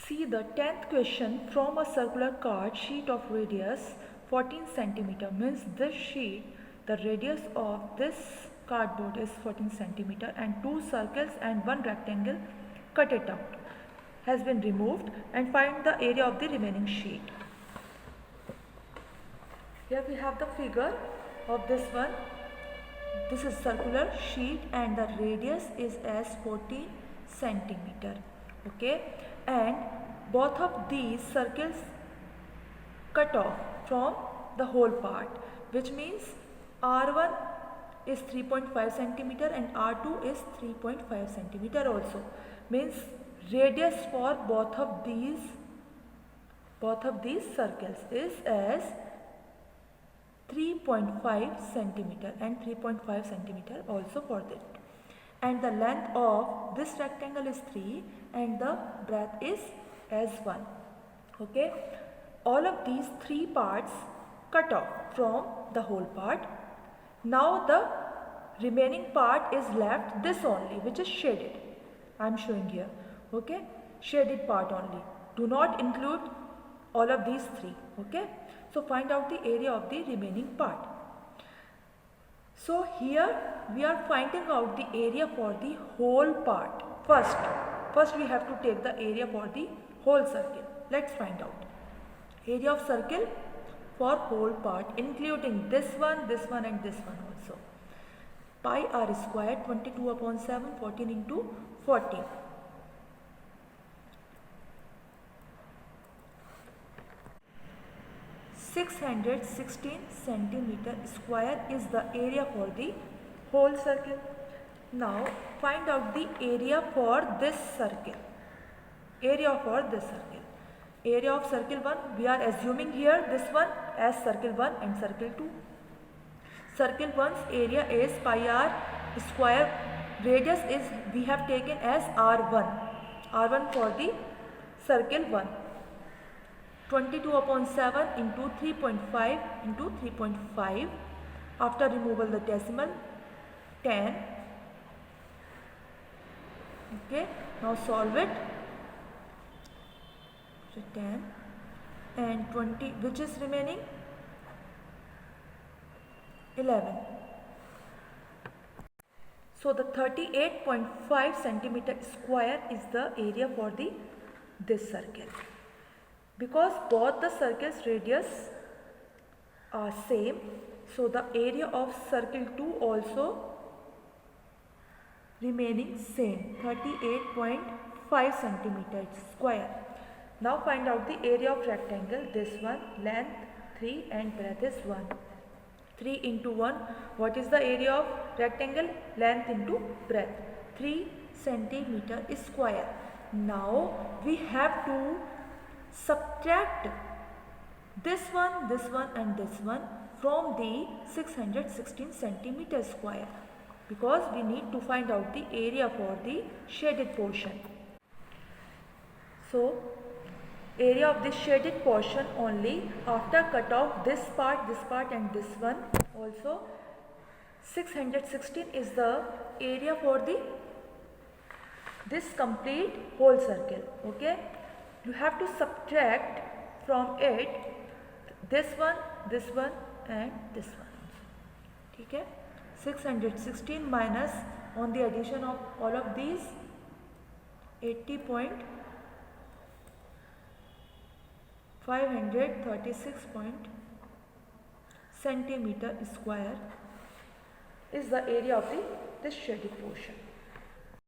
See the 10th question. From a circular card sheet of radius 14 centimeter, means this sheet, the radius of this cardboard is 14 centimeter, and two circles and one rectangle, cut it out, has been removed, and find the area of the remaining sheet. Here we have the figure of this one. This is circular sheet and the radius is as 14 centimeter. Okay, and both of these circles cut off from the whole part, which means R1 is 3.5 centimeter and R2 is 3.5 centimeter also. Means radius for both of these circles is as 3.5 centimeter and 3.5 centimeter also for that. And the length of this rectangle is 3 and the breadth is as 1. Okay, all of these three parts cut off from the whole part. Now the remaining part is left, this only, which is shaded. I am showing here. Okay, shaded part only. Do not include all of these three. Okay, so find out the area of the remaining part. So here we are finding out the area for the whole part. First we have to take the area for the whole circle. Let's find out. Area of circle for whole part, including this one and this one also. Pi r square 22 upon 7, 14 into 14. (616 centimeter square is the area for the whole circle. Now find out the area for this circle. Area of circle 1, we are assuming here this one as circle 1 and circle 2. Circle 1's area is pi r square. Radius is we have taken as R1 for the circle 1. 22 upon 7 into 3.5 into 3.5. After removal the decimal, 10. Okay, now solve it. So 10 and 20, which is remaining? 11. So the 38.5 centimeter square is the area for this circle. Because both the circles radius are same, so the area of circle 2 also remaining same, 38.5 centimeter square. Now find out the area of rectangle. This one, length 3 and breadth is 1. 3 into 1, what is the area of rectangle? Length into breadth, 3 centimeter square. Now we have to subtract this one and this one from the 616 centimeter square, because we need to find out the area for the shaded portion. So area of this shaded portion only, after cut off this part and this one also, 616 is the area for this complete whole circle. Okay, you have to subtract from it this one and this one. Okay, 616 minus on the addition of all of these 536 centimeter square is the area of this shaded portion.